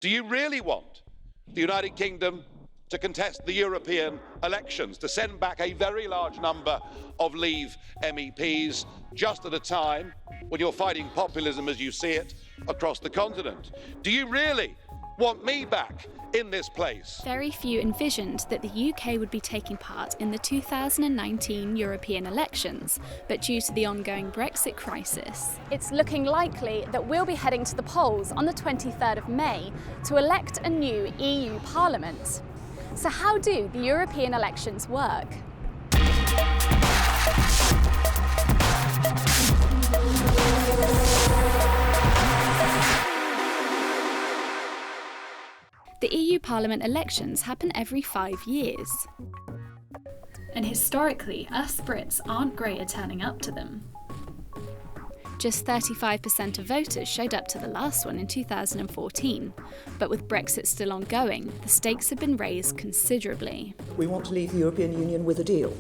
Do you really want the United Kingdom to contest the European elections, to send back a very large number of Leave MEPs just at a time when you're fighting populism as you see it across the continent? Do you really want me back in this place? Very few envisioned that the UK would be taking part in the 2019 European elections, but due to the ongoing Brexit crisis, it's looking likely that we'll be heading to the polls on the 23rd of May to elect a new EU Parliament. So how do the European elections work? The EU Parliament elections happen every 5 years. And historically, us Brits aren't great at turning up to them. Just 35% of voters showed up to the last one in 2014, but with Brexit still ongoing, the stakes have been raised considerably. We want to leave the European Union with a deal,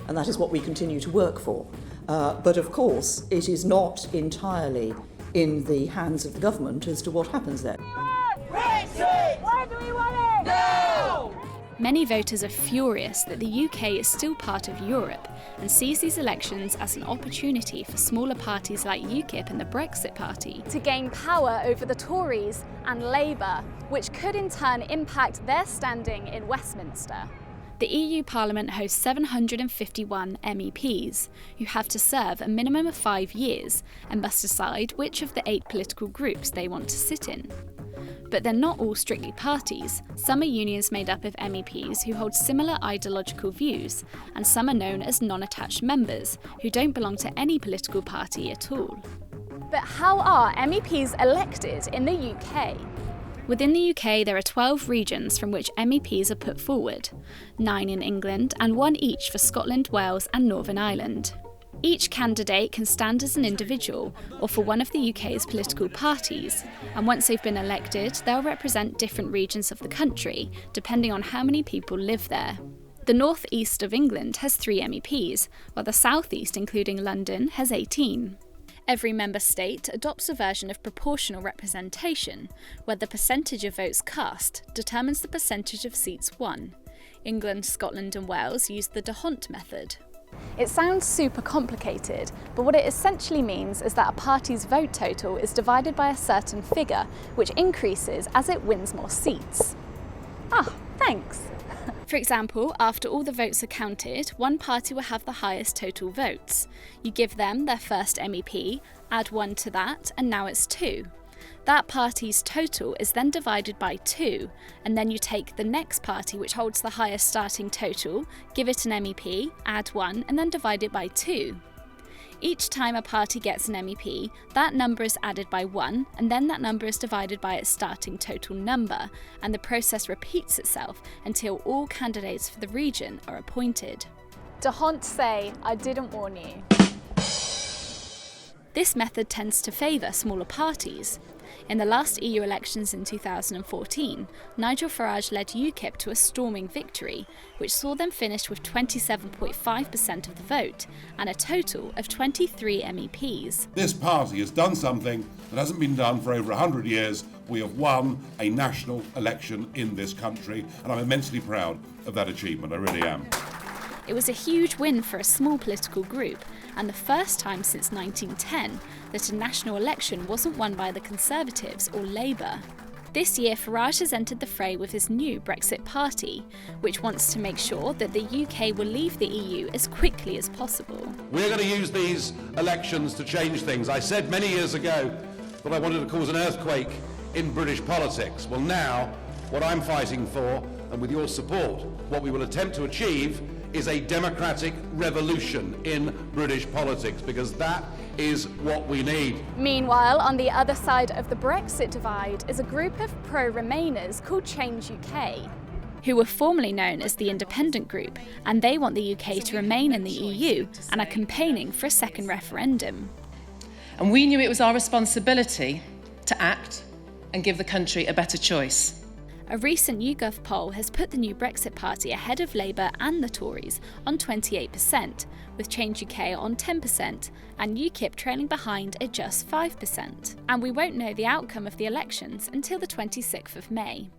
and that is what we continue to work for. But of course, it is not entirely in the hands of the government as to what happens there. Brexit! Why do we want it? No! Many voters are furious that the UK is still part of Europe and sees these elections as an opportunity for smaller parties like UKIP and the Brexit Party to gain power over the Tories and Labour, which could in turn impact their standing in Westminster. The EU Parliament hosts 751 MEPs, who have to serve a minimum of 5 years and must decide which of the 8 political groups they want to sit in. But they're not all strictly parties. Some are unions made up of MEPs who hold similar ideological views, and some are known as non-attached members, who don't belong to any political party at all. But how are MEPs elected in the UK? Within the UK, there are 12 regions from which MEPs are put forward, 9 in England and 1 each for Scotland, Wales and Northern Ireland. Each candidate can stand as an individual or for one of the UK's political parties, and once they've been elected, they'll represent different regions of the country, depending on how many people live there. The North East of England has 3 MEPs, while the South East, including London, has 18. Every member state adopts a version of proportional representation, where the percentage of votes cast determines the percentage of seats won. England, Scotland and Wales use the D'Hondt method. It sounds super complicated, but what it essentially means is that a party's vote total is divided by a certain figure, which increases as it wins more seats. Ah, thanks. For example, after all the votes are counted, one party will have the highest total votes. You give them their first MEP, add 1 to that, and now it's 2. That party's total is then divided by 2, and then you take the next party which holds the highest starting total, give it an MEP, add 1, and then divide it by 2. Each time a party gets an MEP, that number is added by 1, and then that number is divided by its starting total number, and the process repeats itself until all candidates for the region are appointed. D'Hondt say, I didn't warn you. This method tends to favour smaller parties. In the last EU elections in 2014, Nigel Farage led UKIP to a storming victory, which saw them finish with 27.5% of the vote and a total of 23 MEPs. This party has done something that hasn't been done for over 100 years. We have won a national election in this country, and I'm immensely proud of that achievement. I really am. It was a huge win for a small political group, and the first time since 1910 that a national election wasn't won by the Conservatives or Labour. This year, Farage has entered the fray with his new Brexit Party, which wants to make sure that the UK will leave the EU as quickly as possible. We're going to use these elections to change things. I said many years ago that I wanted to cause an earthquake in British politics. Well, now, what I'm fighting for, and with your support, what we will attempt to achieve is a democratic revolution in British politics, because that is what we need. Meanwhile, on the other side of the Brexit divide is a group of pro-Remainers called Change UK, who were formerly known as the Independent Group, and they want the UK to remain in the EU and are campaigning for a second referendum. And we knew it was our responsibility to act and give the country a better choice. A recent YouGov poll has put the new Brexit Party ahead of Labour and the Tories on 28%, with Change UK on 10% and UKIP trailing behind at just 5%. And we won't know the outcome of the elections until the 26th of May.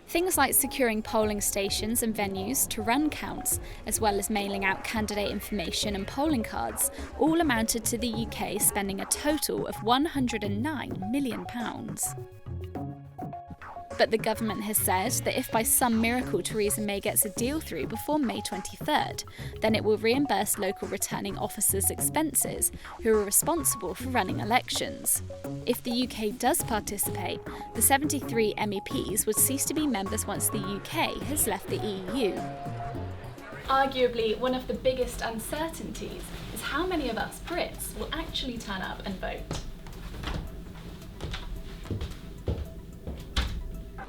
Things like securing polling stations and venues to run counts, as well as mailing out candidate information and polling cards, all amounted to the UK spending a total of £109 million. But the government has said that if by some miracle Theresa May gets a deal through before May 23rd, then it will reimburse local returning officers' expenses who are responsible for running elections. If the UK does participate, the 73 MEPs would cease to be members once the UK has left the EU. Arguably, one of the biggest uncertainties is how many of us Brits will actually turn up and vote.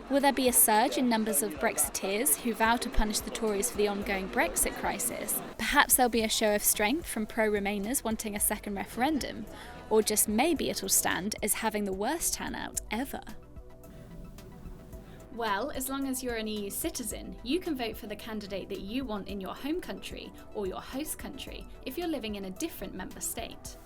Will there be a surge in numbers of Brexiteers who vow to punish the Tories for the ongoing Brexit crisis? Perhaps there'll be a show of strength from pro-Remainers wanting a second referendum, or just maybe it'll stand as having the worst turnout ever. Well, as long as you're an EU citizen, you can vote for the candidate that you want in your home country or your host country if you're living in a different member state.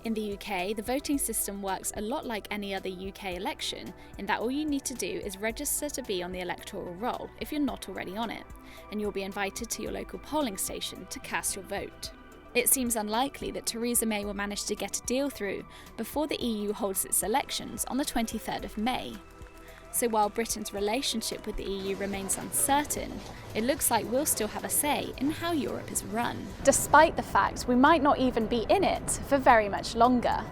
In the UK, the voting system works a lot like any other UK election, in that all you need to do is register to be on the electoral roll if you're not already on it, and you'll be invited to your local polling station to cast your vote. It seems unlikely that Theresa May will manage to get a deal through before the EU holds its elections on the 23rd of May. So while Britain's relationship with the EU remains uncertain, it looks like we'll still have a say in how Europe is run. Despite the fact we might not even be in it for very much longer.